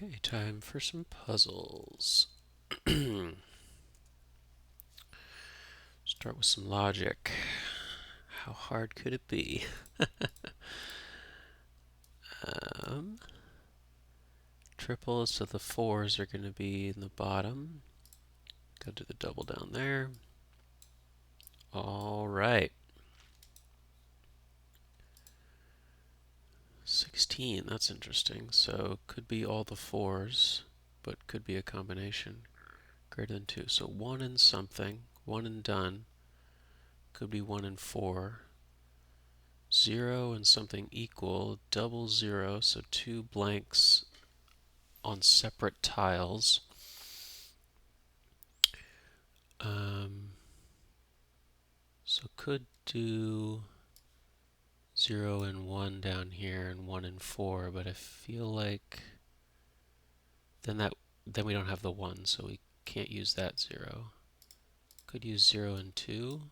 Okay, time for some puzzles. Start with some logic. How hard could it be? um, Triple, so the 4s are going to be in the bottom. Go to the double down there. All right. 16, that's interesting. So could be all the 4s, but could be a combination greater than 2. So 1 and something, 1 and done, could be 1 and 4. 0 and something equal, double 0, so 2 blanks on separate tiles. So could do 0 and 1 down here and 1 and 4, but I feel like then we don't have the 1, so we can't use that 0. Could use 0 and 2.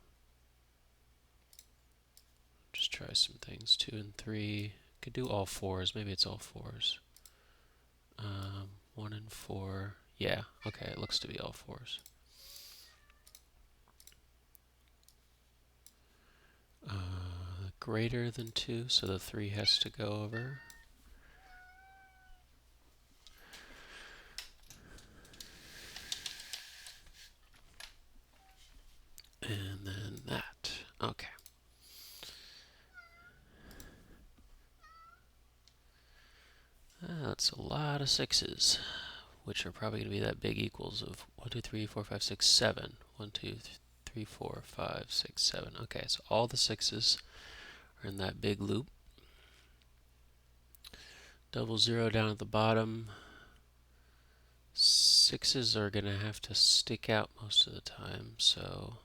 Just try some things. 2 and 3. Could do all 4s. Maybe it's all 4s. 1 and 4. Yeah, okay, it looks to be all 4s. Greater than 2, so the 3 has to go over. And then that. Okay. That's a lot of 6s, which are probably going to be that big equals of 1, 2, 3, 4, 5, 6, 7. 1, 2, 3, 4, 5, 6, 7. Okay, so all the 6s are in that big loop. Double 0 down at the bottom. 6s are going to have to stick out most of the time, so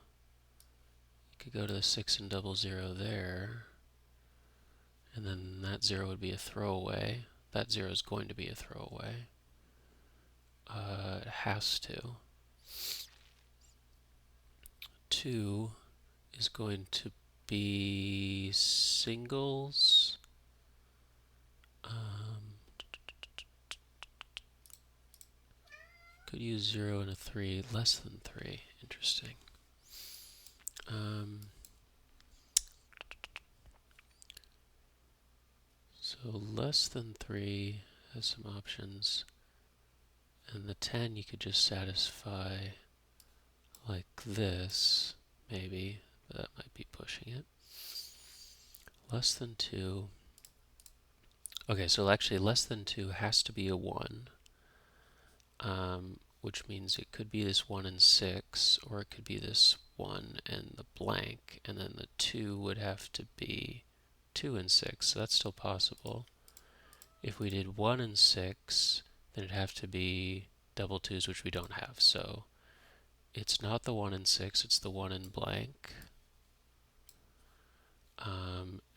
you could go to the 6 and double 0 there. And then that 0 would be a throwaway. That 0 is going to be a throwaway. It has to. 2 is going to be singles. Could use 0 and a 3, less than 3. Interesting. So less than 3 has some options. And the 10 you could just satisfy like this, maybe, but that might be pushing it. Less than 2. Okay, so actually less than 2 has to be a 1, which means it could be this 1 and 6, or it could be this 1 and the blank, and then the 2 would have to be 2 and 6, so that's still possible. If we did 1 and 6, then it'd have to be double 2s, which we don't have, so it's not the 1 and 6, it's the 1 and blank.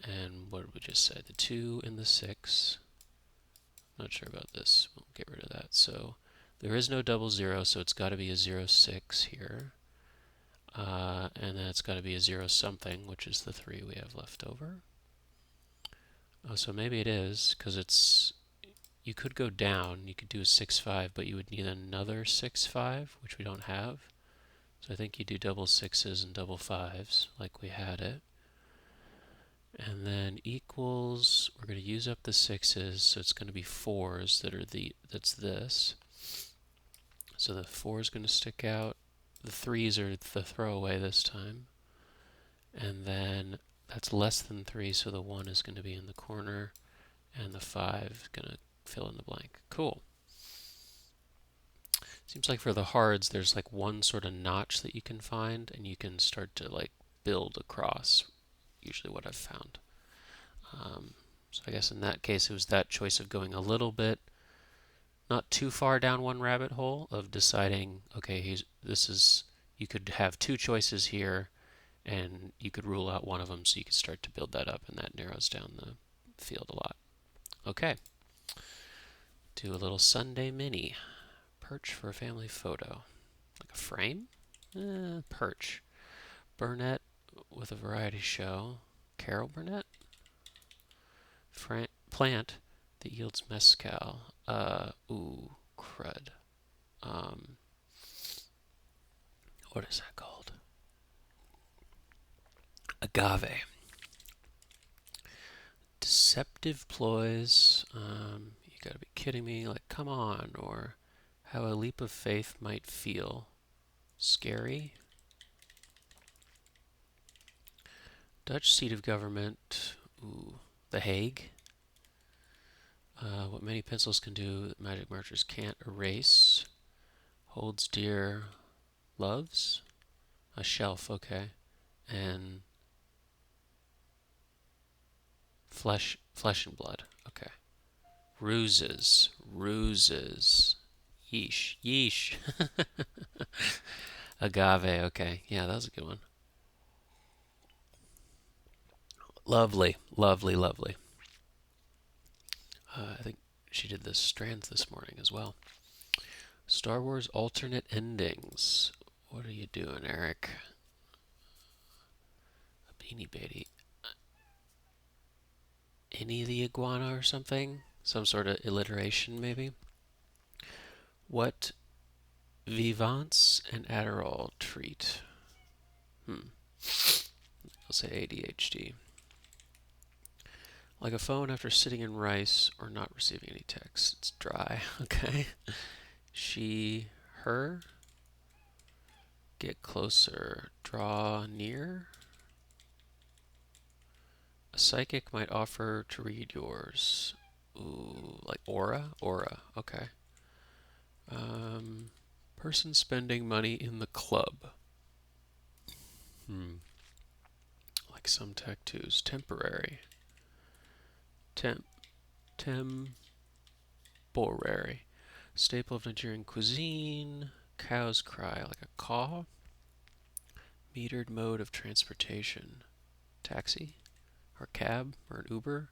And what did we just say? The 2 and the 6. Not sure about this. We'll get rid of that. So there is no double 0, so it's got to be a 0, 6 here. And then it's got to be a 0 something, which is the 3 we have left over. Oh, so maybe it is, because it's, you could go down, you could do a 6, 5, but you would need another 6, 5, which we don't have. So I think you do double 6s and double 5s, like we had it. And then equals, we're going to use up the 6s, so it's going to be 4s that are that's this. So the 4 is going to stick out. The 3s are the throwaway this time. And then that's less than 3, so the 1 is going to be in the corner, and the 5 is going to fill in the blank. Cool. Seems like for the hards, there's like one sort of notch that you can find, and you can start to like build across, usually what I've found. So I guess in that case, it was that choice of going a little bit, not too far down one rabbit hole, of deciding, okay, you could have two choices here, and you could rule out one of them, so you could start to build that up, and that narrows down the field a lot. Okay, do a little Sunday mini. Perch for a family photo. Like a frame? Perch. Burnett with a variety show. Carol Burnett? Plant that yields mezcal. Ooh, crud. Um, what is that called? Agave. Deceptive ploys. You gotta be kidding me. Like, come on. Or how a leap of faith might feel. Scary. Dutch seat of government. Ooh, The Hague. What many pencils can do that magic markers can't erase. Holds dear. Loves. A shelf, okay. And flesh and blood, okay. Ruses. Yeesh. Agave, okay. Yeah, that was a good one. Lovely. I think she did the strands this morning as well. Star Wars alternate endings. What are you doing, Eric? A Beanie Baby. Any the Iguana or something? Some sort of alliteration, maybe? What Vivance and Adderall treat? I'll say ADHD. Like a phone after sitting in rice or not receiving any text. It's dry, okay? She, her, get closer, draw near. A psychic might offer to read yours. Ooh, like aura? Aura, okay. Person spending money in the club. Like some tattoos. Temporary. Temporary. Staple of Nigerian cuisine. Cows cry like a caw. Metered mode of transportation. Taxi or cab or an Uber.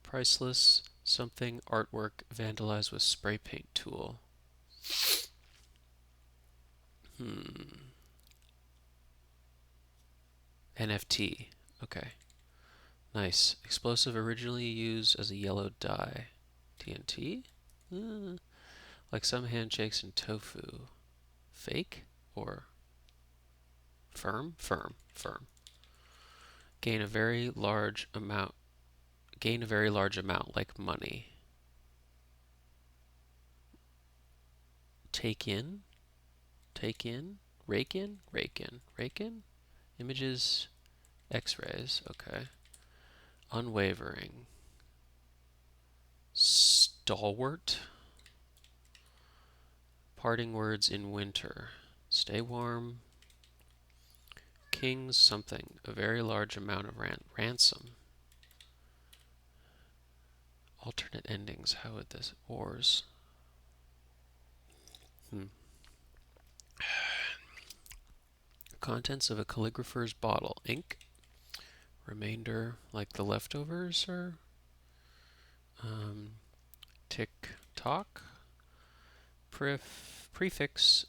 Priceless. Something artwork vandalized with spray paint tool. NFT. Okay. Nice. Explosive originally used as a yellow dye. TNT? Like some handshakes in tofu. Fake or firm? Firm. Gain a very large amount like money. Take in, rake in. Images, x-rays, okay. Unwavering. Stalwart. Parting words in winter. Stay warm. King's something. A very large amount of ransom. Alternate endings. How would this? Wars. Contents of a calligrapher's bottle. Ink. Remainder like the leftovers or tick tock. Prefix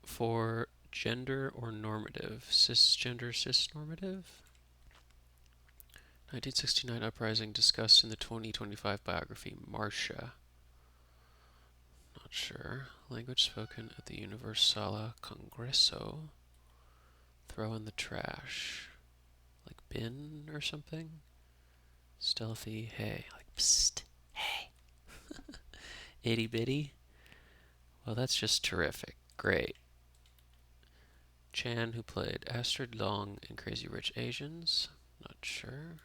for gender or normative. Cisgender, cisnormative. 1969 uprising discussed in the 2025 biography Marcia. Not sure. Language spoken at the Universala Congreso. Throw in the trash. Like bin or something? Stealthy, hey. Like psst, hey. Itty bitty. Well, that's just terrific. Great. Chan, who played Astrid Long in Crazy Rich Asians. Not sure.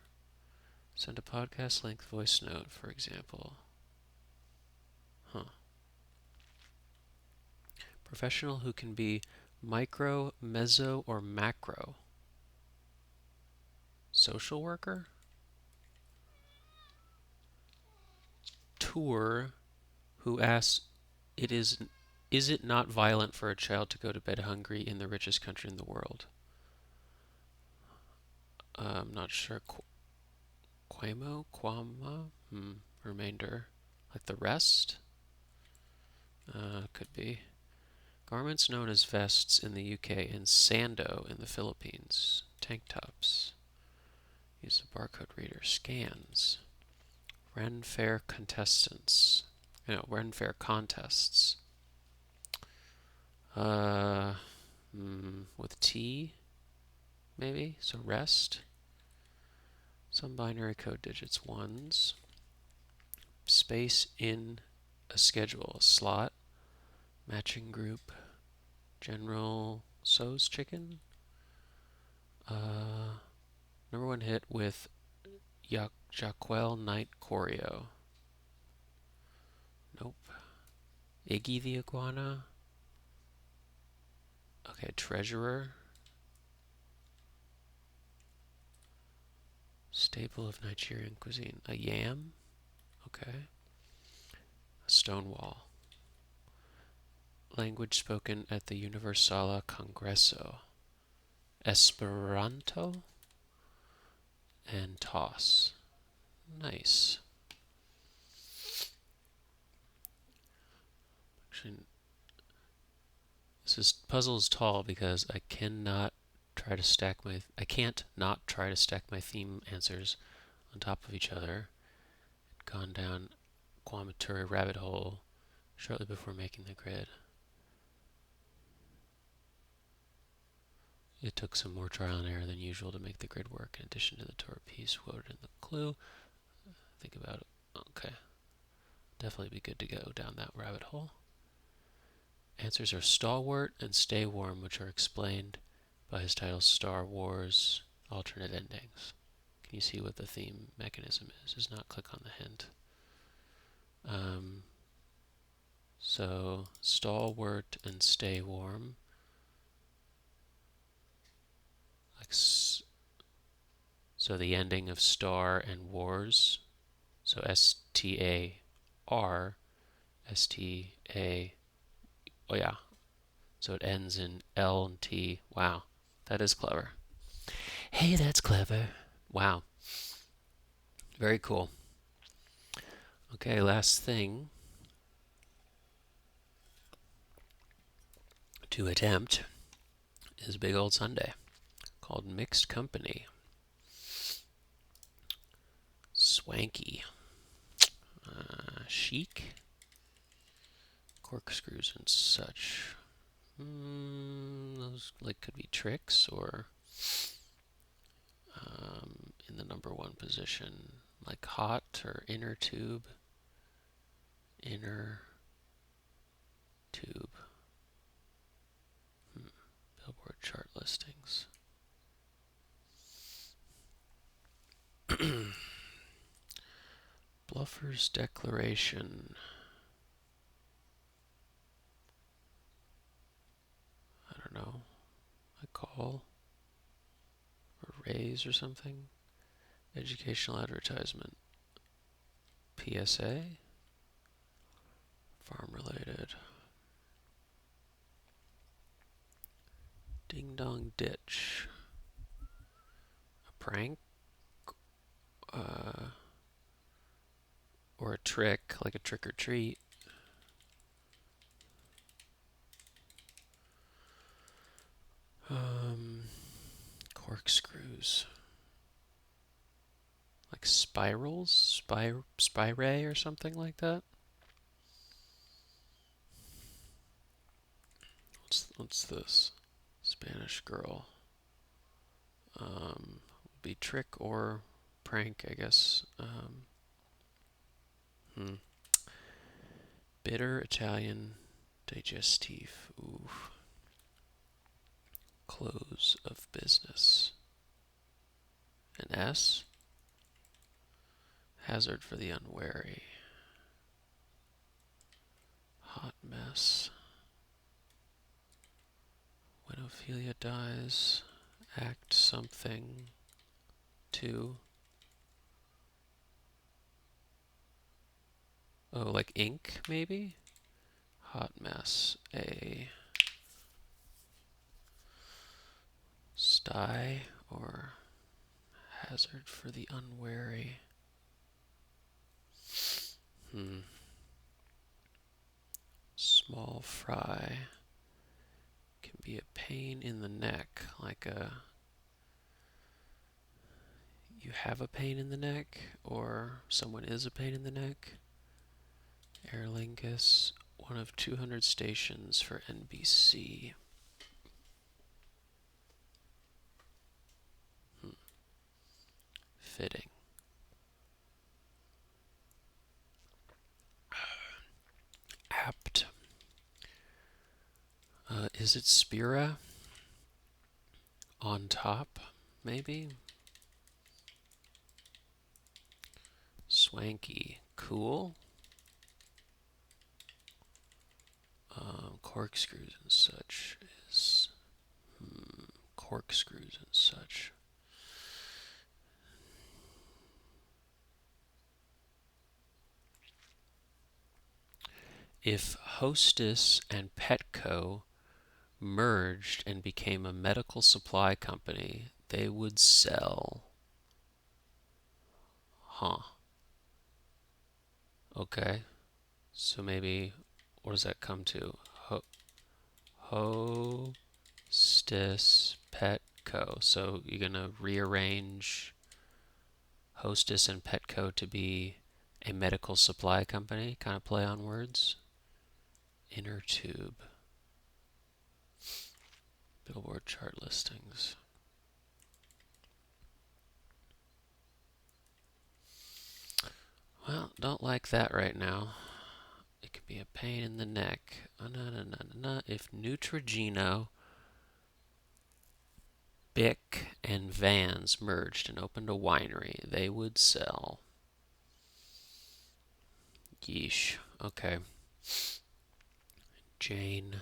Send a podcast length voice note, for example. Professional who can be micro, meso, or macro. Social worker? Tour, who asks, is it not violent for a child to go to bed hungry in the richest country in the world? I'm not sure. Quama? Remainder. Like the rest? Could be. Garments known as vests in the UK and sando in the Philippines. Tank tops. Use the barcode reader. Scans. Ren Fair contestants. Ren Fair contests. With T, maybe? So rest. Some binary code digits. Ones. Space in a schedule. A slot. Matching group. General So's chicken. Number one hit with Jaquel Knight Choreo. Nope. Iggy the Iguana. Okay, Treasurer. Staple of Nigerian cuisine. A yam. Okay. A Stonewall. Language spoken at the Universala Congreso. Esperanto. And toss. Nice. Actually, this puzzle is tall because I can't not try to stack my theme answers on top of each other. Gone down Guamaturi rabbit hole shortly before making the grid. It took some more trial and error than usual to make the grid work, in addition to the tour piece quoted in the clue. Think about it. Okay. Definitely be good to go down that rabbit hole. Answers are Stalwart and Stay Warm, which are explained by his title Star Wars Alternate Endings. Can you see what the theme mechanism is? Just not click on the hint. So Stalwart and Stay Warm. So the ending of Star and Wars. So S-T-A-R, S-T-A, oh yeah. So it ends in L and T. Wow, that is clever. Hey, that's clever. Wow. Very cool. Okay, last thing to attempt is a big old sundae called Mixed Company. Swanky. Chic. Corkscrews and such. Those could be tricks or in the number one position, like hot or inner tube. Inner tube. Billboard chart listings. Bluffer's Declaration. I don't know. A call? Or raise or something? Educational advertisement. PSA? Farm related. Ding Dong Ditch. A prank? Or a trick, like a trick or treat. Corkscrews. Like spirals? Spy-ray or something like that? What's this? Spanish girl. Be trick or prank, I guess. Bitter Italian digestif. Oof. Close of business. An S. Hazard for the unwary. Hot mess. When Ophelia dies, act something. 2. Oh, like ink, maybe? Hot mess. A sty or hazard for the unwary. Small fry can be a pain in the neck, like you have a pain in the neck, or someone is a pain in the neck. Aer Lingus, one of 200 stations for NBC. Fitting. Apt. Is it Spira? On top, maybe? Swanky. Cool. Corkscrews and such is... corkscrews and such. If Hostess and Petco merged and became a medical supply company, they would sell. Huh. Okay. So maybe, what does that come to? Hostess Petco. So you're going to rearrange Hostess and Petco to be a medical supply company, kind of play on words. Inner tube. Billboard chart listings. Well, don't like that right now. It could be a pain in the neck. If Neutrogena, Bic, and Vans merged and opened a winery, they would sell. Yeesh. Okay. Jane,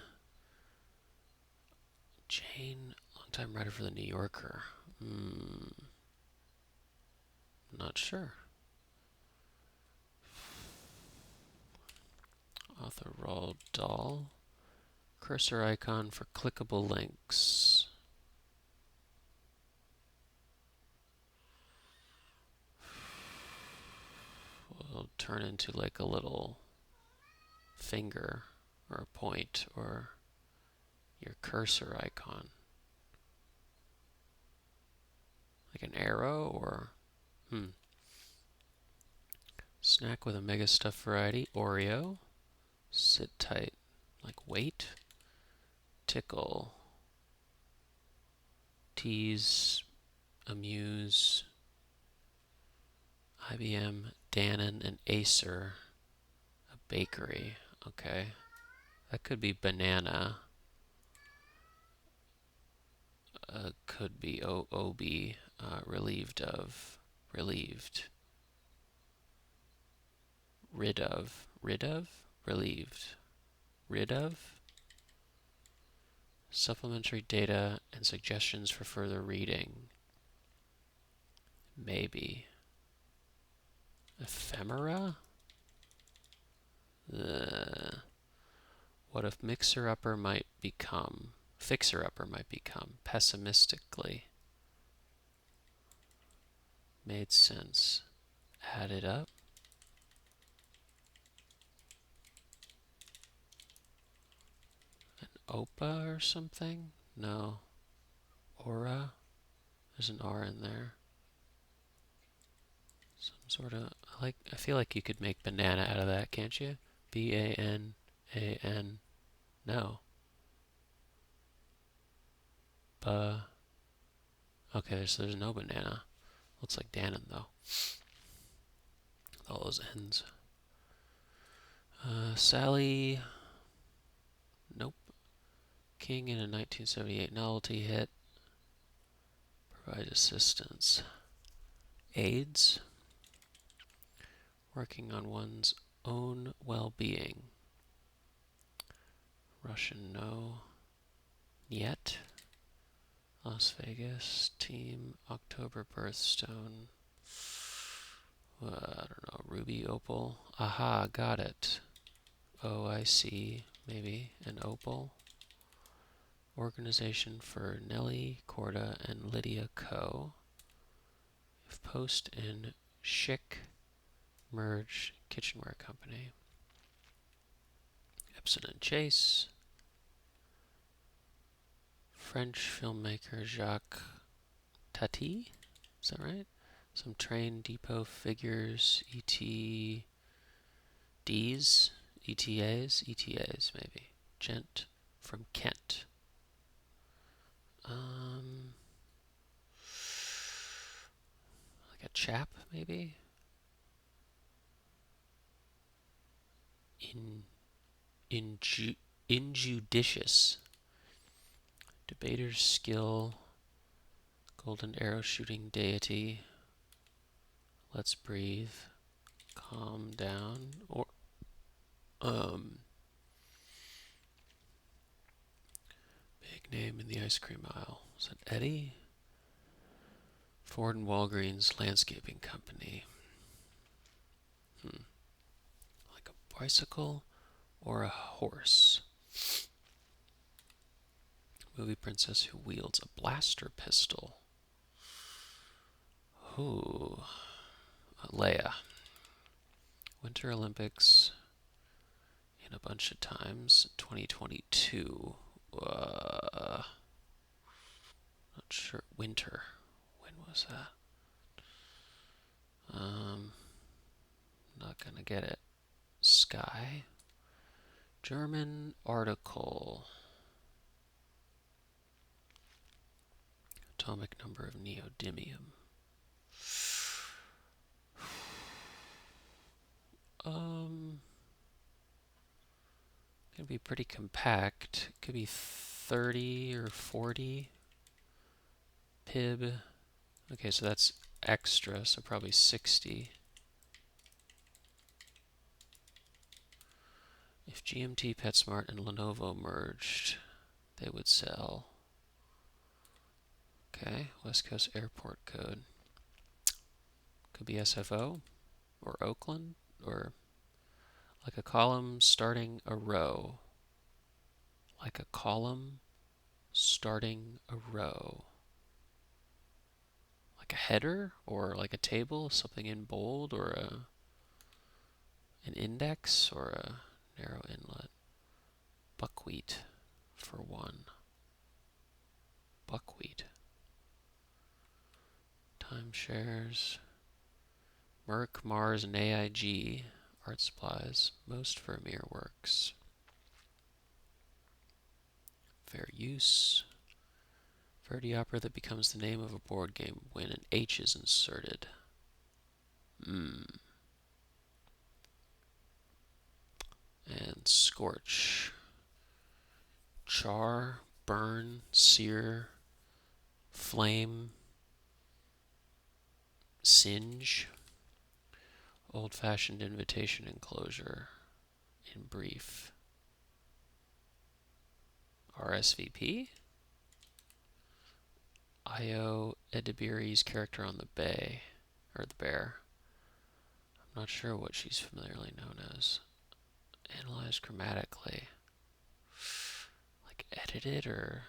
longtime writer for the New Yorker. Not sure. Author Roald Dahl. Cursor icon for clickable links. Will turn into like a little finger or a point or your cursor icon. Like an arrow or snack with a mega stuffed variety. Oreo. Sit tight. Like wait. Tickle. Tease. Amuse. IBM, Dannon, and Acer. A bakery. Okay. That could be banana. Could be OB. Relieved of. Relieved. Rid of. Rid of? Relieved. Rid of? Supplementary data and suggestions for further reading. Maybe. Ephemera? What if Mixer-Upper might become... Fixer-Upper might become, pessimistically. Made sense. Add it up. An OPA or something? No. Aura? There's an R in there. Some sort of... I feel like you could make banana out of that, can't you? B-A-N-A-N. No. Okay, so there's no banana. Looks like Dannon, though. With all those N's. Sally. Nope. King in a 1978 novelty hit. Provide assistance. AIDS. Working on one's own well-being. Russian, no. Yet. Las Vegas. Team. October birthstone. I don't know. Ruby opal. Aha, got it. OIC, maybe. An opal. Organization for Nelly, Corda, and Lydia Co. If Post and Schick merge kitchenware company. Epson and Chase. French filmmaker Jacques Tati, is that right? Some train depot figures, ETDs, ETAs maybe. Gent from Kent. Like a chap maybe? Injudicious. Debater's skill. Golden arrow shooting deity. Let's breathe. Calm down. Or big name in the ice cream aisle. Is that Eddie? Ford and Walgreens Landscaping Company. Like a bicycle or a horse. Movie princess who wields a blaster pistol. Ooh. Leia. Winter Olympics in a bunch of times. 2022. Not sure. Winter. When was that? Not gonna get it. Sky. German article. Atomic number of neodymium. Gonna be pretty compact. Could be 30 or 40 pib. Okay, so that's extra, so probably 60. If GMT, PetSmart, and Lenovo merged, they would sell. Okay, West Coast Airport code. Could be SFO, or Oakland, or like a column starting a row. Like a column starting a row. Like a header, or like a table, something in bold, or an index, or a narrow inlet. Buckwheat for 1. Buckwheat. Timeshares. Merck, Mars, and AIG. Art supplies. Most Vermeer works. Fair use. Verdi opera that becomes the name of a board game when an H is inserted. And scorch. Char, burn, sear, flame, singe. Old-fashioned invitation enclosure. In brief. RSVP. Io Edibiri's character on the bay, or the bear. I'm not sure what she's familiarly known as. Analyzed chromatically. Like edited or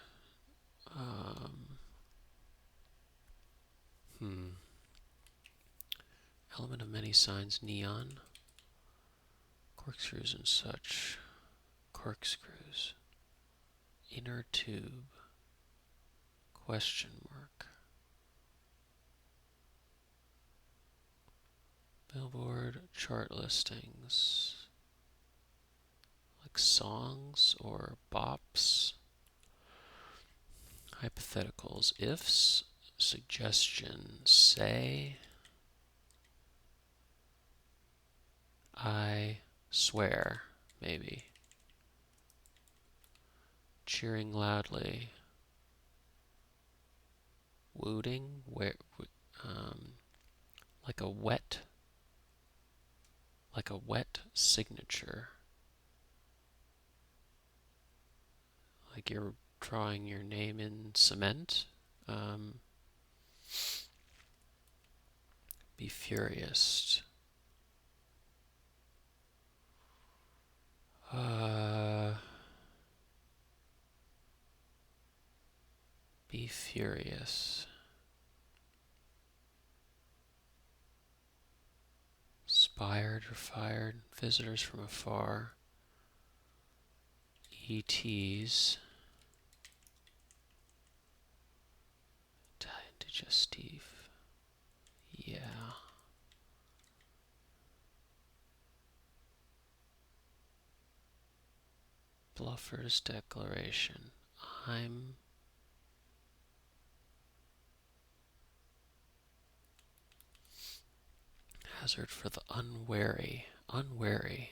element of many signs, neon. Corkscrews and such. Corkscrews. Inner tube. Question mark. Billboard chart listings. Like songs or bops. Hypotheticals. Ifs. Suggestion. Say. I swear. Maybe. Cheering loudly. Wooting. Like a wet signature. Like you're drawing your name in cement. Be furious. Be furious. Spired or fired. Visitors from afar. ETs. Italian digestif. Yeah. Bluffer's declaration. I'm hazard for the unwary. Unwary.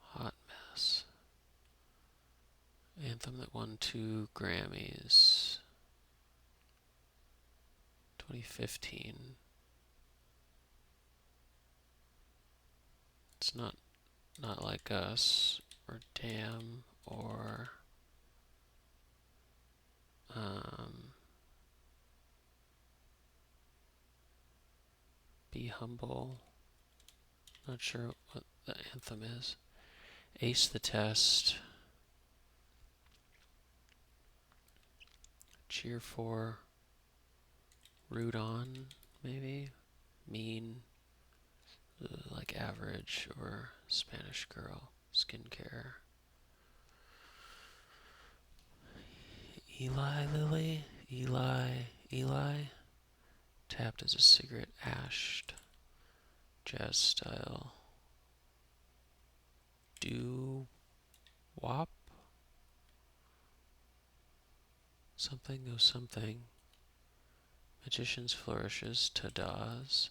Hot mess. Anthem that won 2 Grammys. 2015. It's not Like Us or Damn or Be Humble. Not sure what the anthem is. Ace the Test. Cheer for. Root On, maybe. Mean. Like Average or Spanish Girl. Skincare. Eli Lily. Eli. Tapped as a cigarette, ashed. Jazz style. Do wop. Something goes something. Magician's flourishes. Tadaz.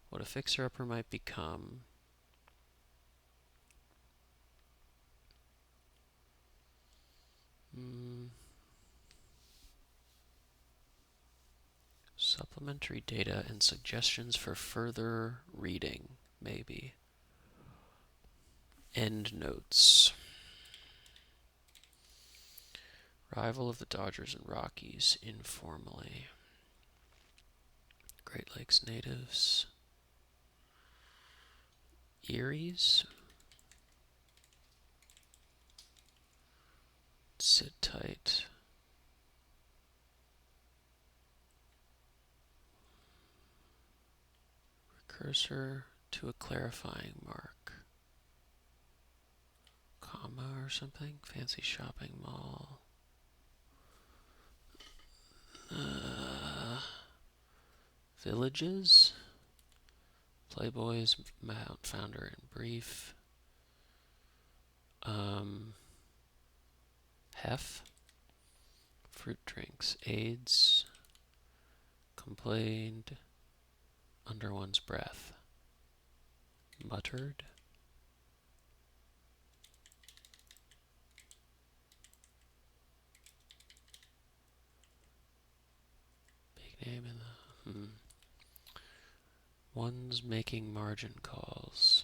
What a fixer-upper might become. Supplementary data and suggestions for further reading, maybe. End notes. Rival of the Dodgers and Rockies, informally. Great Lakes natives. Eries. Sit tight. Precursor to a clarifying mark. Comma or something. Fancy shopping mall. Villages. Playboy's founder in brief. Hef. Fruit drinks. AIDS. Complained under one's breath. Muttered. Big name in the... One's making margin calls.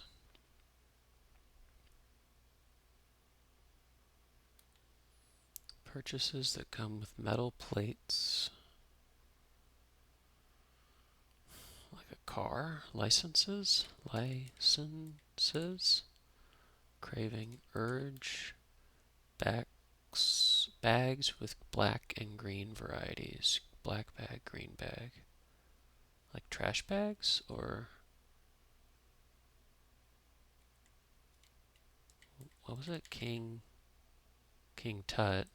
Purchases that come with metal plates. Like a car. Licenses. Craving. Urge. Bags with black and green varieties. Black bag, green bag. Like trash bags, or what was it? King Tut.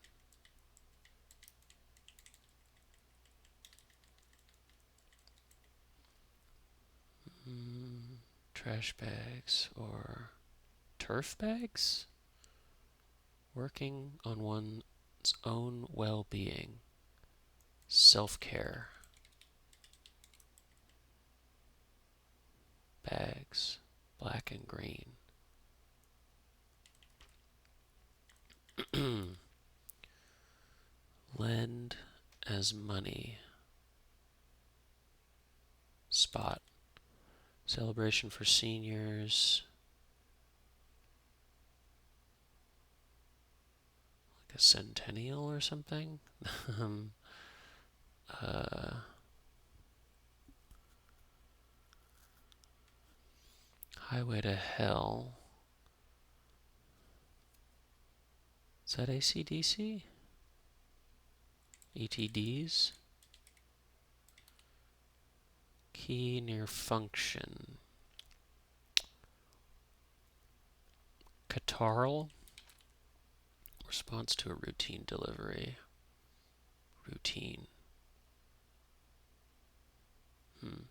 Trash bags or turf bags? Working on one's own well-being. Self-care. Bags, black and green. Lend as money. Spot. Celebration for seniors. Like a centennial or something. Highway to Hell. Is that AC/DC? ETDs? Key near function. Catarrhal. Response to a routine delivery. Routine. Hmm.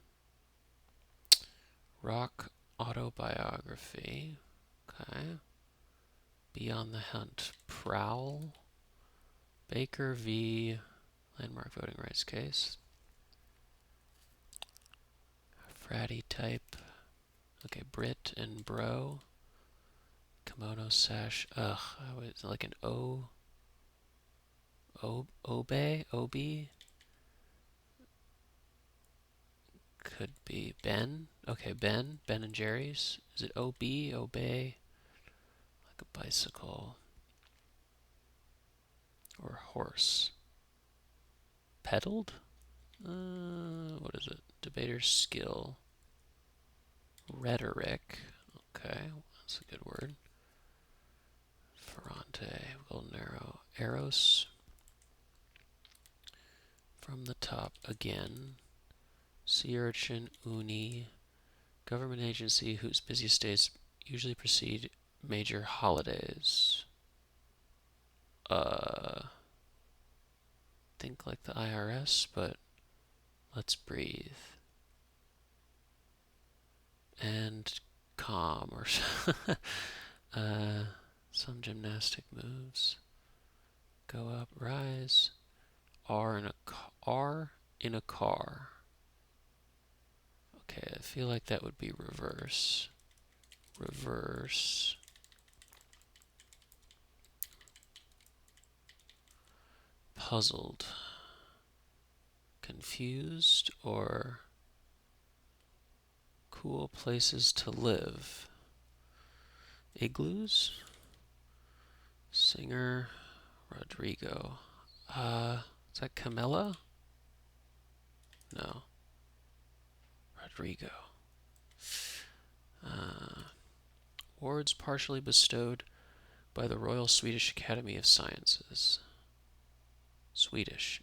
Rock autobiography. Okay. Be on the Hunt. Prowl. Baker v. Landmark voting rights case. Fratty type. Okay, Brit and Bro. Kimono sash. Ugh, it's like an Obey? Could be Ben. Okay, Ben. Ben and Jerry's. Is it Obey? Like a bicycle. Or horse. Pedaled? What is it? Debater's skill. Rhetoric. Okay, that's a good word. Ferrante. Golden arrow. Eros. From the top again. Sea urchin. Uni. Government agency whose busiest days usually precede major holidays. Think like the IRS, but let's breathe. And calm or some gymnastic moves. Go up, rise. R in a car. Okay, I feel like that would be reverse. Reverse. Puzzled. Confused or cool places to live. Igloos. Singer Rodrigo. Is that Camilla? No. Rodrigo. Awards partially bestowed by the Royal Swedish Academy of Sciences. Swedish.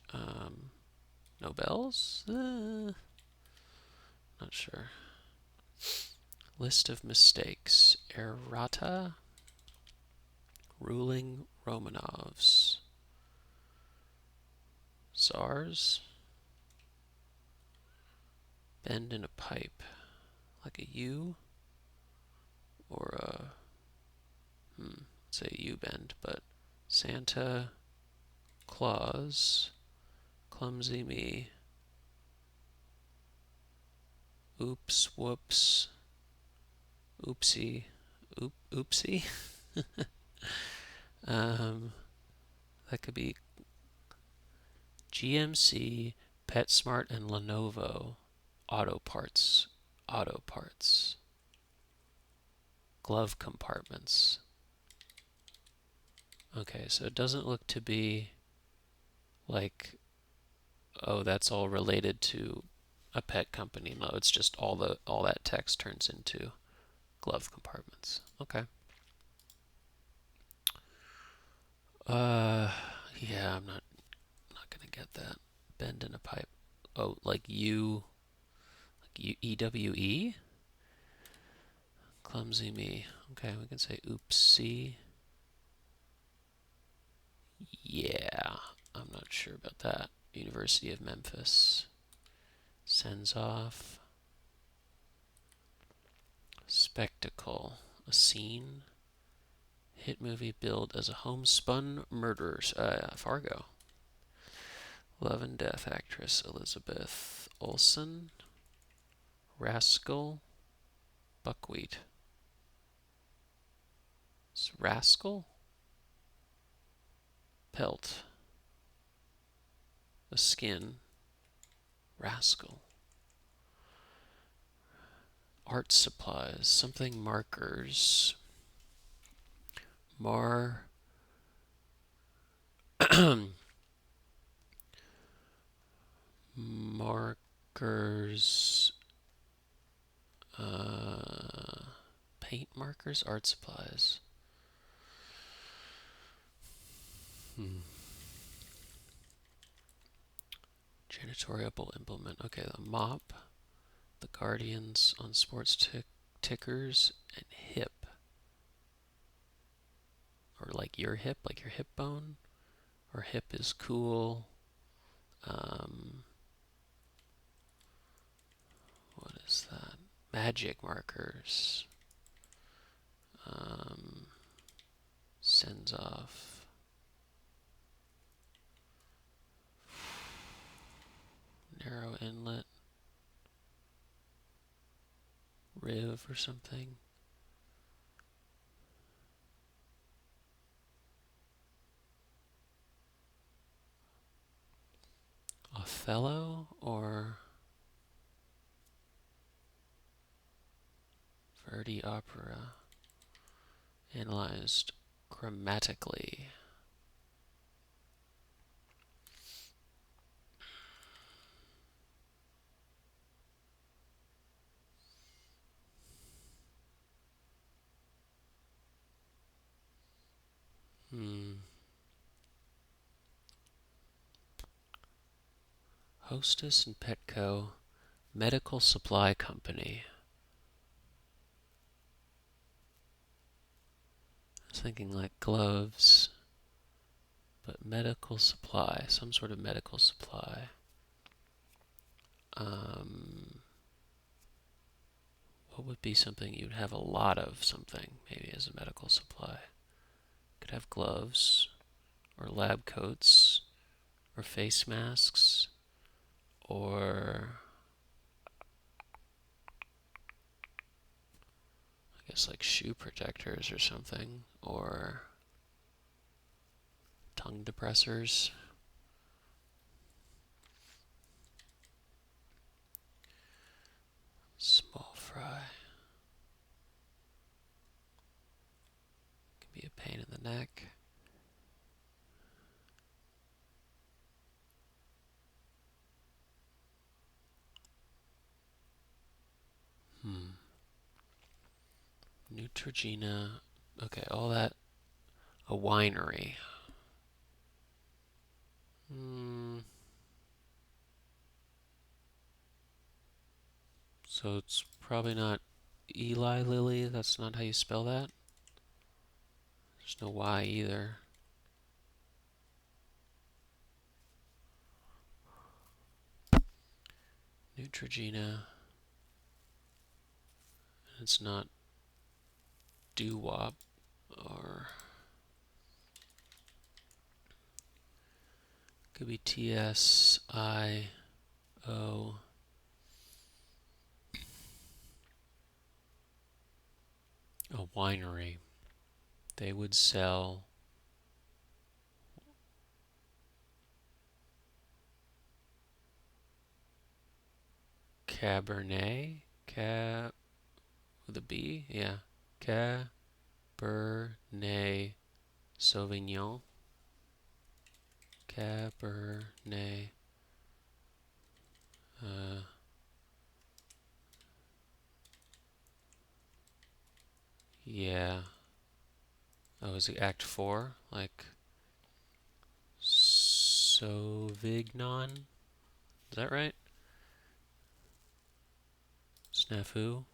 Nobels? Not sure. List of mistakes. Errata. Ruling Romanovs. Czars. Bend in a pipe. Like a U. Or a... say U-bend, but Santa Claus. Clumsy me. Oops, whoops. Oopsie. Oopsie? That could be GMC, PetSmart, and Lenovo. Auto parts. Glove compartments. Okay, so it doesn't look to be like, oh, that's all related to a pet company. No, it's just all that text turns into glove compartments. Okay. Yeah, I'm not gonna get that. Bend in a pipe. Oh, like EWE? Clumsy me. Okay, we can say oopsie. Yeah, I'm not sure about that. University of Memphis. Sends off. Spectacle. A scene. Hit movie billed as a homespun murderer. Fargo. Love and Death actress Elizabeth Olsen. Rascal. Buckwheat. It's rascal. Pelt. A skin. Rascal. Art supplies. Something markers. Markers. Paint markers. Art supplies. Janitorial implement. Okay, the mop. The Guardians on sports tickers. And hip. Or like your hip bone. Or hip is cool. what is that? Magic markers. Sends off. Narrow inlet. Riv or something. Othello or Verdi opera. Analyzed grammatically. Hostess and Petco Medical Supply Company. I was thinking like gloves, but medical supply, some sort of medical supply. What would be something you'd have a lot of something, maybe as a medical supply? Could have gloves, or lab coats, or face masks, or I guess like shoe protectors or something, or tongue depressors. Small fry. Can be a pain in the neck. Neutrogena. Okay, all that. A winery. So it's probably not Eli Lilly. That's not how you spell that. There's no Y either. Neutrogena. It's not doo-wop or could be TSIO. A winery. They would sell Cabernet. With a B? Yeah. Cabernet Sauvignon. Cabernet. Yeah. Oh, is it Act 4? Like Sauvignon? Is that right? Snafu?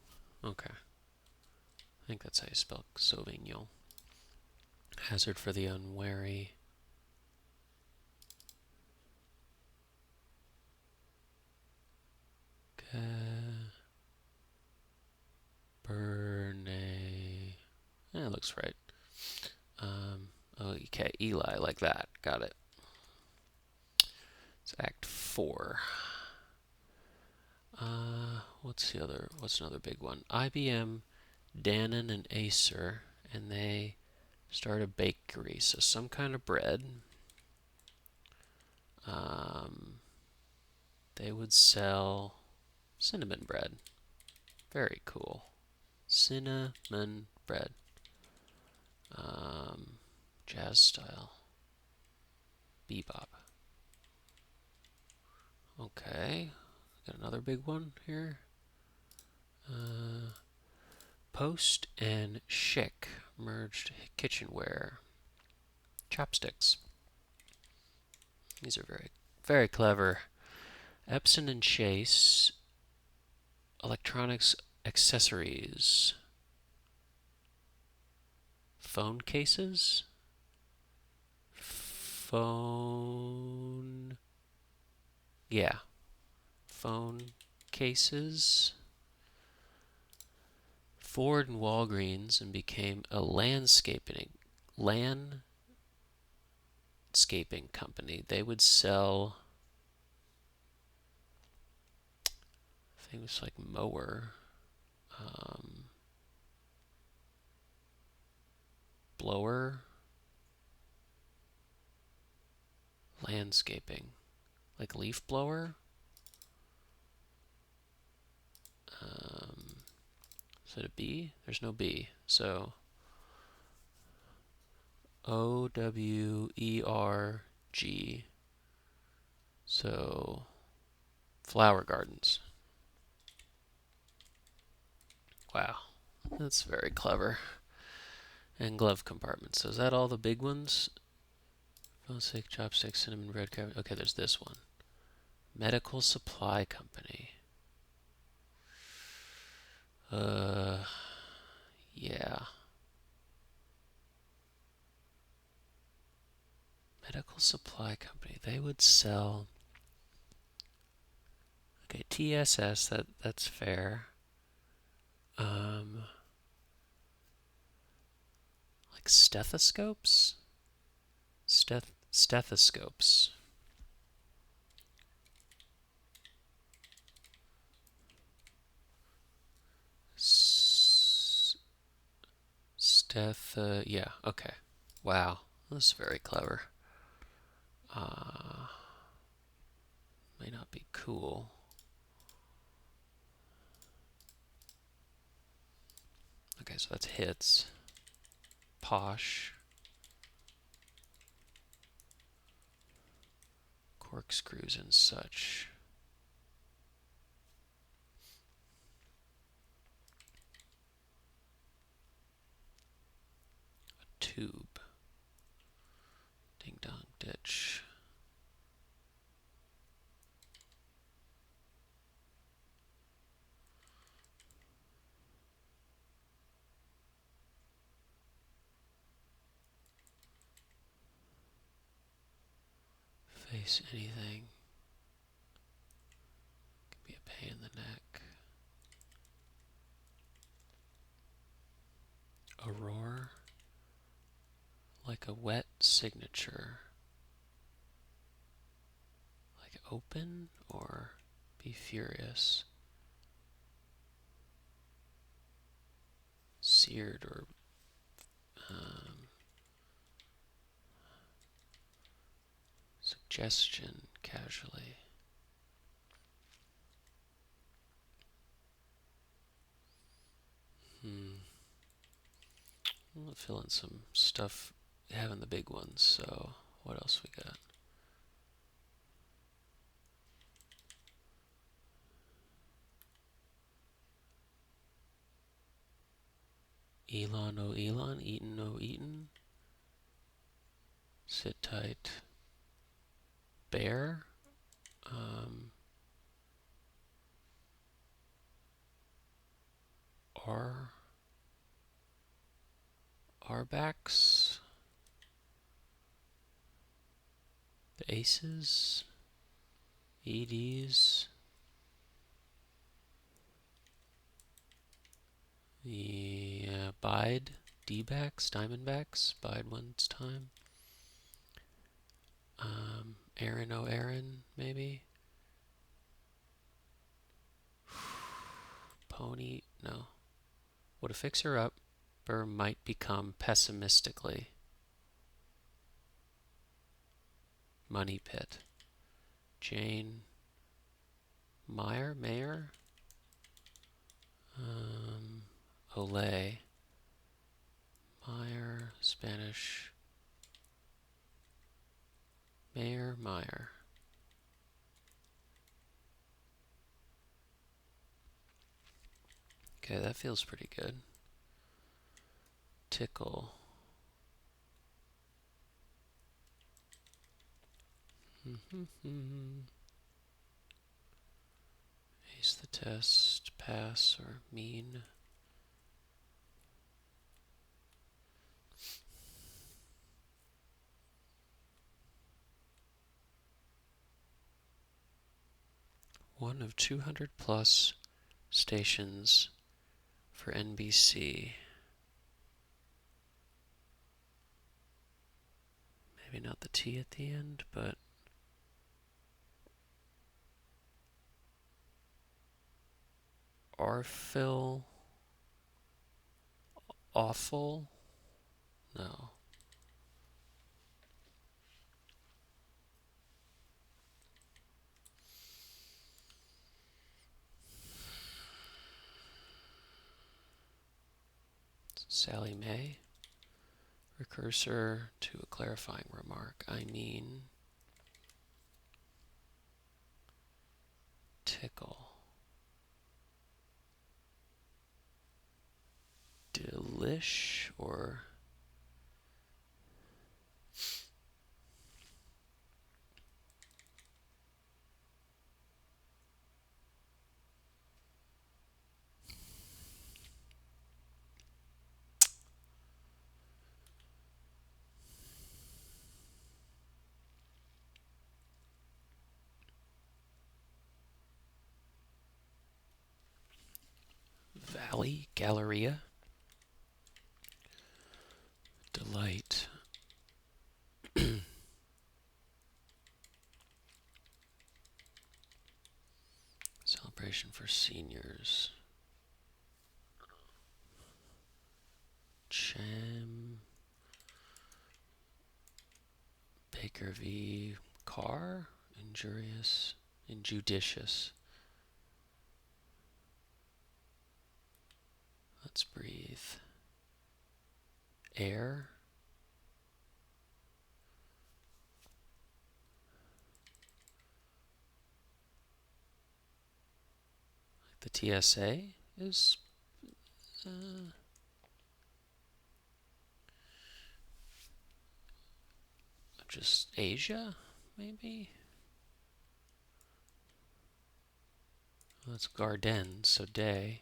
Okay. I think that's how you spell Sauvignon. Hazard for the unwary. Cabernet. That looks right. Okay, Eli, like that. Got it. It's Act 4. What's another big one? IBM, Dannon, and Acer, and they start a bakery, so some kind of bread. They would sell cinnamon bread. Very cool. Cinnamon bread. Jazz style. Bebop. Okay. Got another big one here. Post and Schick merged kitchenware. Chopsticks. These are very, very clever. Epson and Chase. Electronics accessories. Phone cases. Yeah. Phone cases. Ford and Walgreens and became a landscaping company. They would sell, I think it was like mower, blower, landscaping, like leaf blower. Is it a B? There's no B. So OWERG. So flower gardens. Wow, that's very clever. And glove compartments. So is that all the big ones? Phone stick, chopstick, cinnamon bread cabinet. Okay, there's this one. Medical supply company. Yeah. Medical supply company. They would sell. Okay, TSS. That's fair. Like stethoscopes. Stethoscopes. Yeah, okay. Wow, that's very clever. May not be cool. Okay, so that's hits. Posh. Corkscrews and such. A tube. Ding dong ditch. Face anything. Can be a pain in the neck. A roar. Like a wet signature. Like open or be furious. Seared or suggestion casually. We'll fill in some stuff having the big ones. So what else we got? Elon, oh Elon, Eaton, oh Eaton. Sit tight. Bear. Arbacks. The Aces. EDs. The Bide. D-backs, Diamondbacks. Bide one's time. Aaron, oh Aaron, maybe. Pony, no. Would a fixer-upper might become pessimistically. Money pit. Jane Mayer? Olay. Meyer, Spanish. Meyer. Okay, that feels pretty good. Tickle. Ace the test, pass, or mean. One of 200 plus stations for NBC. Maybe not the T at the end, but Arfil, awful? No. Sally May. Precursor to a clarifying remark. I mean, tickle. Delish or Valley, Galleria. Delight. Celebration for seniors. Cham. Baker v. Carr. Injurious. Injudicious. Let's breathe. Air. The TSA is just Asia, maybe? Well, it's Garden, so day.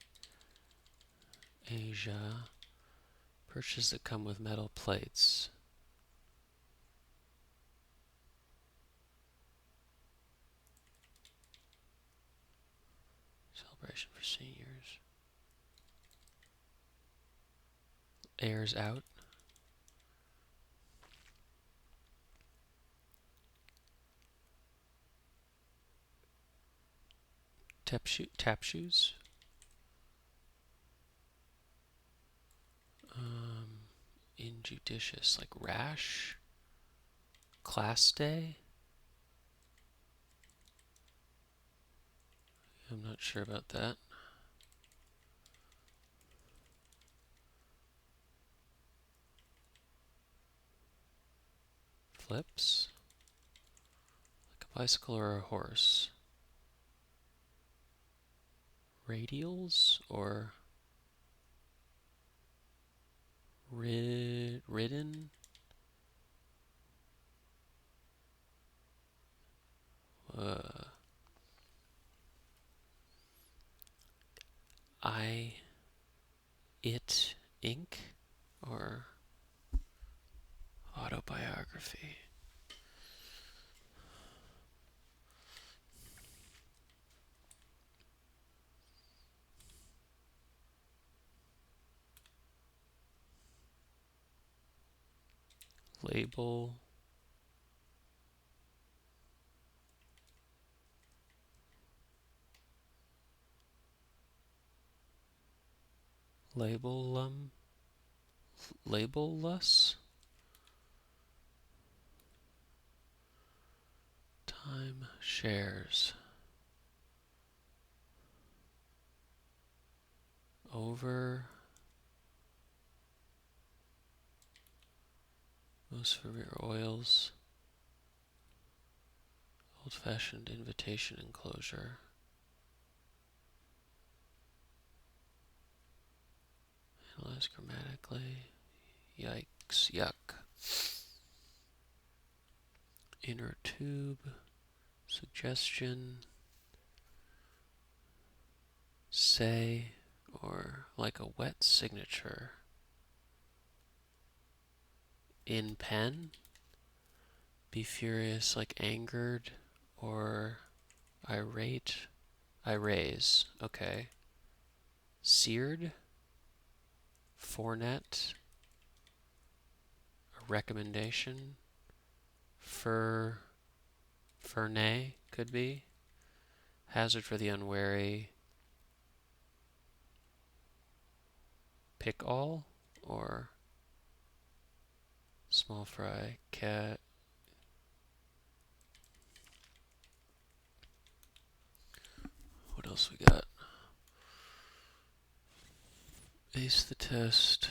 Asia. Perches that come with metal plates. Celebration for seniors. Air's out. Tap shoes. Injudicious, like rash. Class day. I'm not sure about that. Flips. Like a bicycle or a horse. Radials or ridden. It Inc. or autobiography. Label. Labelless. Time shares. Over. Most for rear oils. Old-fashioned invitation enclosure. Analyze grammatically. Yikes, yuck. Inner tube. Suggestion. Say, or like a wet signature. In pen. Be furious, like angered, or irate. I raise, okay. Seared. Fornet, a recommendation. Fernay could be. Hazard for the unwary. Pick all or small fry. Cat. What else we got? Ace the test.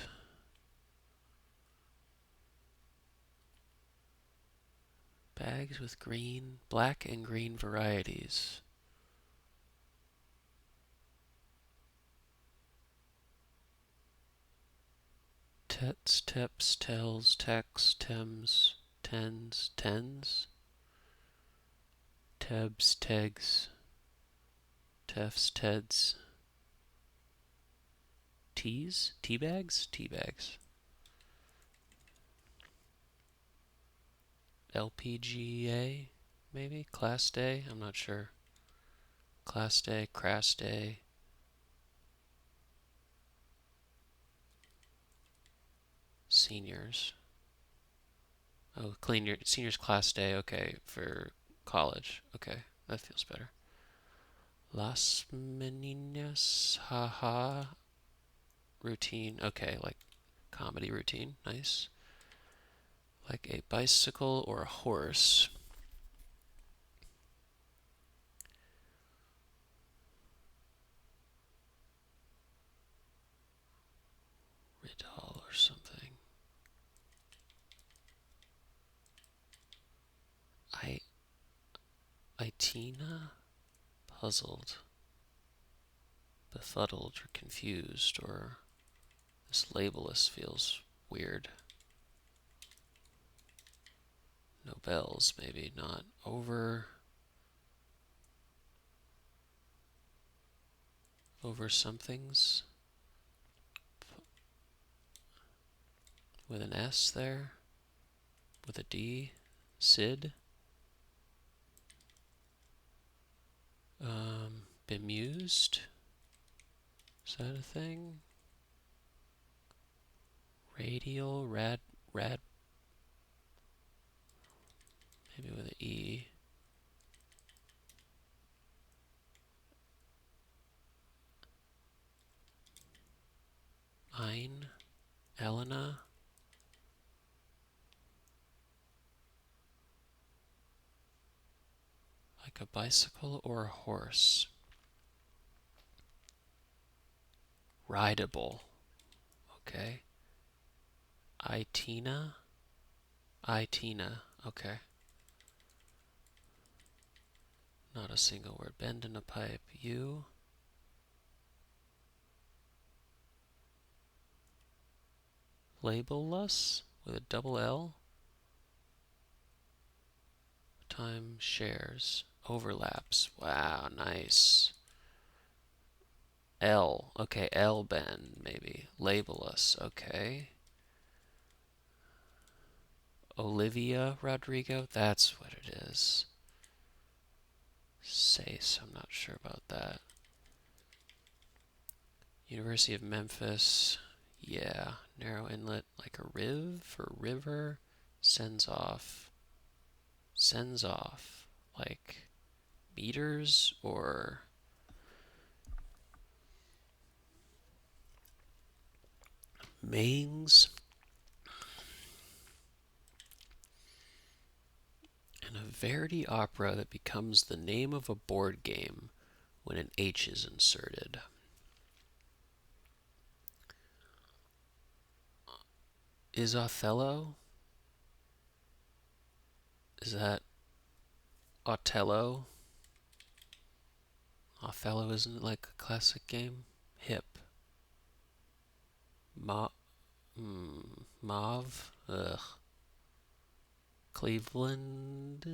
Bags with green, black and green varieties. Tets, teps, tells, tex, tems, tens, tens. Tebs, tegs, tefs, teds. Teas? Teabags? Teabags. LPGA, maybe? Class Day? I'm not sure. Class Day, Crass Day. Seniors. Oh, seniors class day, okay, for college. Okay, that feels better. Las Meninas, haha, routine. Okay, like comedy routine, nice. Like a bicycle or a horse. Riddle or something. Itina? Puzzled. Befuddled or confused, or this labelless feels weird. No bells, maybe not. Over somethings with an S there, with a D. Sid. Bemused. Is that a thing? Radial, rad, maybe with an E. Ein, Elena. Like a bicycle or a horse. Rideable. Okay. Itina. Okay. Not a single word. Bend in a pipe. You. Labelless with a double L. Time shares. Overlaps. Wow, nice. L. Okay, L bend, maybe. Labelless. Okay. Olivia Rodrigo. That's what it is. Sace. I'm not sure about that. University of Memphis. Yeah. Narrow inlet like a riv or river. Sends off. Sends off. Like meters or mains. And a Verdi opera that becomes the name of a board game when an H is inserted. Is Othello? Is that Otello? Othello isn't like a classic game? Hip. Mauve? Ugh. Cleveland?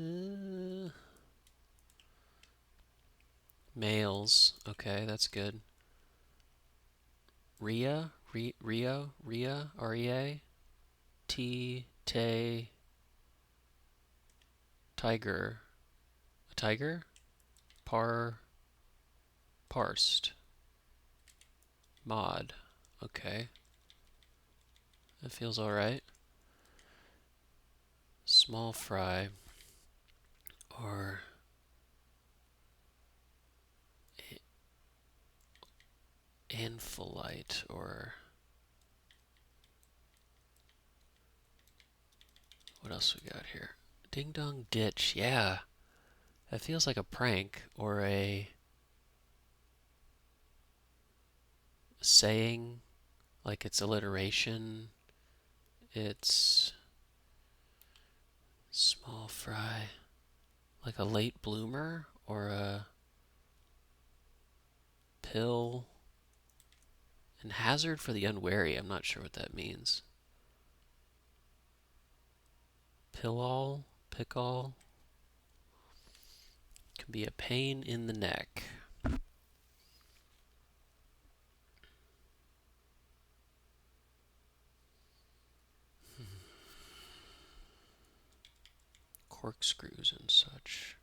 Males. Okay, that's good. Ria? Rio? Ria? R-E-A? Tay. Tiger. A tiger? Parsed. Mod. Okay. That feels alright. Small fry or Anphilite or what else we got here? Ding Dong Ditch, yeah. That feels like a prank or a saying, like it's alliteration. It's small fry, like a late bloomer or a pill. And hazard for the unwary, I'm not sure what that means. Pill-all, pick-all, can be a pain in the neck. Corkscrews and such.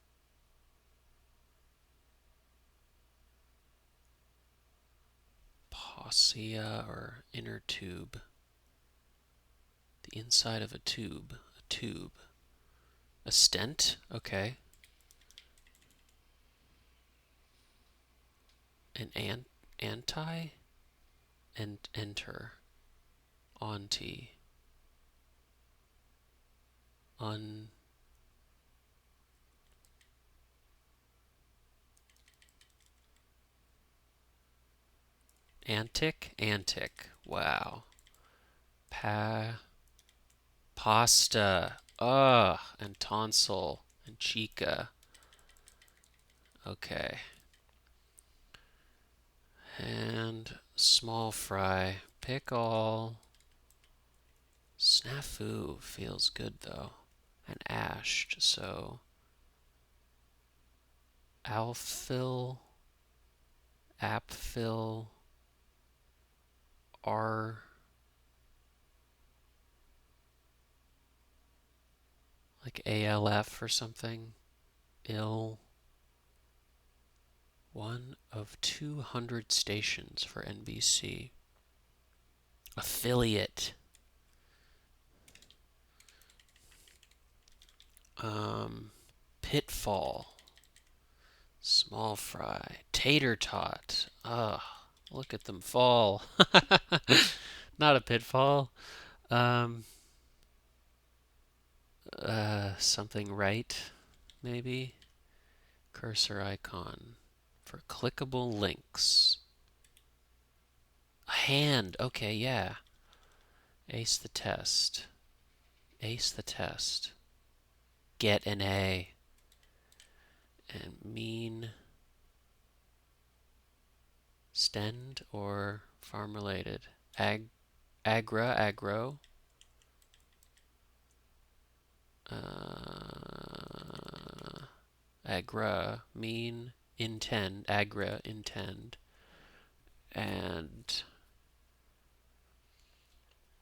Paucia or inner tube. The inside of a tube. A tube. A stent? Okay. An anti? And enter. Auntie. Antic? Antic. Wow. Pasta. Ugh. And tonsil. And chica. Okay. And small fry. Pick all. Snafu feels good though. And ashed, so Alphil, Apfil, R, like ALF or something. Ill. One of 200 stations for NBC. Affiliate. Pitfall. Small fry. Tater tot. Ugh. Look at them fall. Not a pitfall. Something right, maybe. Cursor icon for clickable links. A hand. Okay, yeah. Ace the test. Ace the test. Get an A. And mean. Stend or farm related. Agro. Agra, mean, intend, agra, intend. And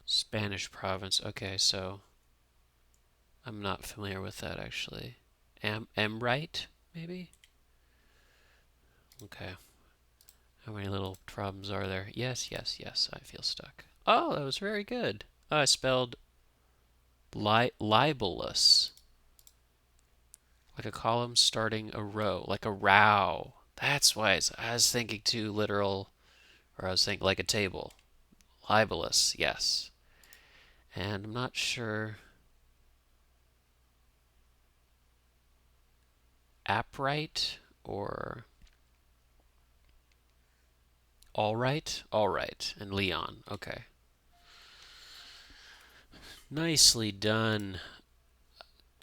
Spanish province. Okay, so I'm not familiar with that actually. Right, maybe? Okay. How many little problems are there? Yes, I feel stuck. Oh, that was very good. Oh, I spelled libelous. Like a column starting a row. Like a row. That's why I was thinking too literal, or I was thinking like a table. Libelous, yes. And I'm not sure. Appright or all right? All right. And Leon. Okay. Nicely done.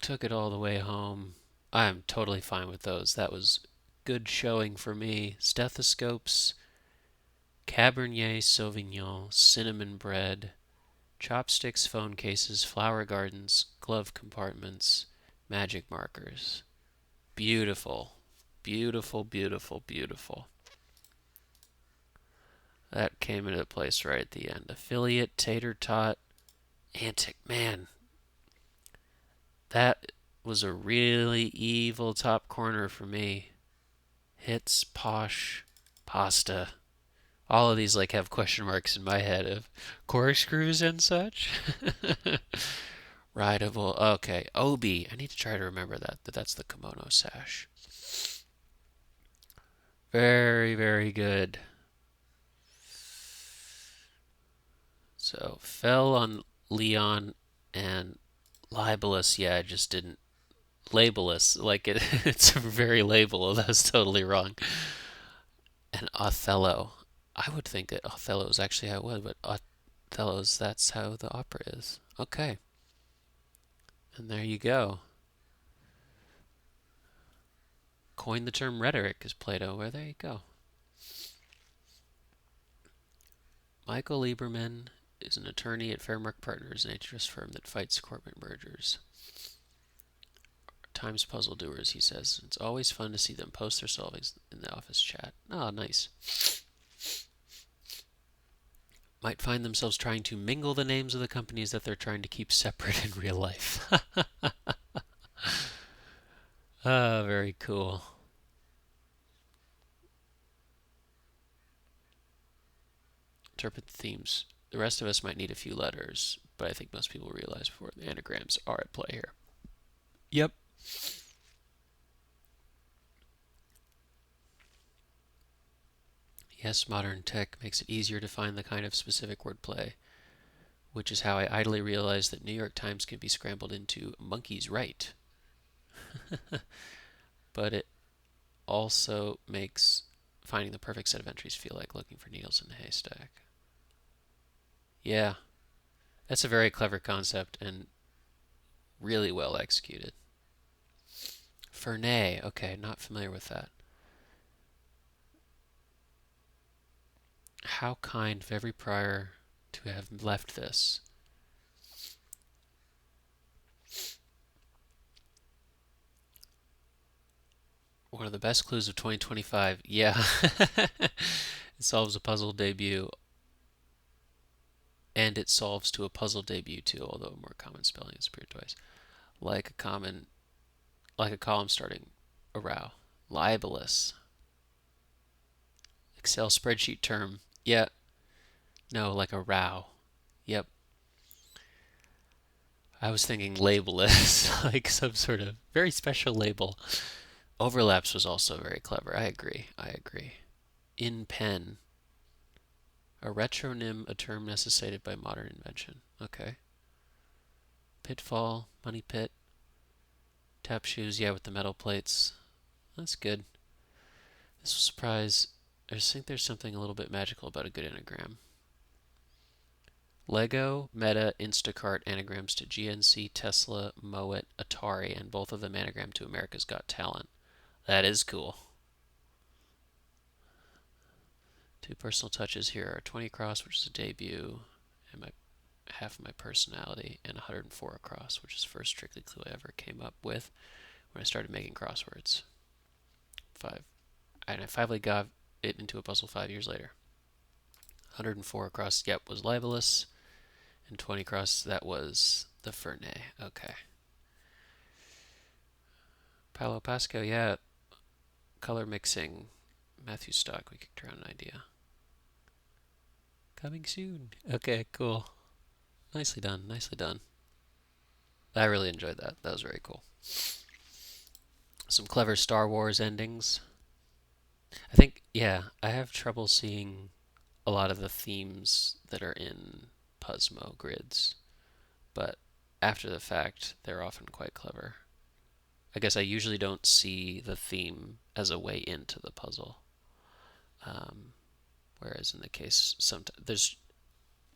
Took it all the way home. I'm totally fine with those. That was good showing for me. Stethoscopes, Cabernet Sauvignon, cinnamon bread, chopsticks, phone cases, flower gardens, glove compartments, magic markers. Beautiful. Beautiful, beautiful, beautiful. That came into place right at the end. Affiliate, tater tot, antic. Man, that was a really evil top corner for me. Hits, posh, pasta. All of these like have question marks in my head of corkscrews and such. Rideable. Okay. Obi. I need to try to remember that's the kimono sash. Very, very good. So fell on Leon and libelous. Yeah, I just didn't labelous. Like it, it's very label. That's totally wrong. And Othello. I would think that Othello is actually how it was, but Othello's that's how the opera is. Okay, and there you go. Coined the term rhetoric is Plato. Where there you go. Michael Lieberman is an attorney at Fairmark Partners, an antitrust firm that fights corporate mergers. Times puzzle doers, he says. It's always fun to see them post their solvings in the office chat. Oh, nice. Might find themselves trying to mingle the names of the companies that they're trying to keep separate in real life. Ah, very cool. Interpret the themes. The rest of us might need a few letters, but I think most people realize before the anagrams are at play here. Yep. Yes, modern tech makes it easier to find the kind of specific wordplay, which is how I idly realized that New York Times can be scrambled into monkeys right. But it also makes finding the perfect set of entries feel like looking for needles in a haystack. Yeah, that's a very clever concept and really well executed. Fernay, okay, not familiar with that. How kind of every prior to have left this. One of the best clues of 2025. Yeah. It solves a puzzle debut, and it solves to a puzzle debut too, although a more common spelling is appeared twice. Like a column starting a row. Libelous. Excel spreadsheet term. Yeah. No, like a row. Yep. I was thinking labelless, like some sort of very special label. Overlaps was also very clever. I agree. I agree. In pen. A retronym, a term necessitated by modern invention. Okay. Pitfall, money pit, tap shoes, yeah, with the metal plates. That's good. This will surprise. I just think there's something a little bit magical about a good anagram. Lego, Meta, Instacart anagrams to GNC, Tesla, Moet, Atari, and both of them anagram to America's Got Talent. That is cool. Two personal touches here are 20 across, which is a debut, and my half of my personality, and 104 across, which is the first strictly clue I ever came up with when I started making crosswords. And I finally got it into a puzzle 5 years later. 104 across, yep, was libelous, and 20 across, that was the Fernay. Okay. Paolo Pasco, yeah, color mixing. Matthew Stock, we kicked around an idea. Coming soon. Okay, cool. Nicely done, nicely done. I really enjoyed that. That was very cool. Some clever Star Wars endings. I think, yeah, I have trouble seeing a lot of the themes that are in Puzzmo grids, but after the fact, they're often quite clever. I guess I usually don't see the theme as a way into the puzzle. Um, Whereas in the case, sometimes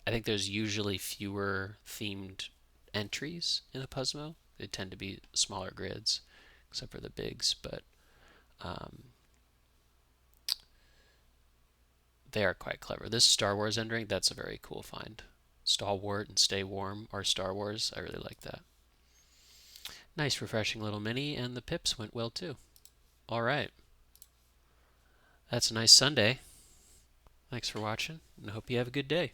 I think there's usually fewer themed entries in a Puzzmo. They tend to be smaller grids, except for the bigs, but um, they are quite clever. This Star Wars ending, that's a very cool find. Stalwart and Stay Warm are Star Wars. I really like that. Nice, refreshing little mini, and the pips went well too. All right. That's a nice Sunday. Thanks for watching, and I hope you have a good day.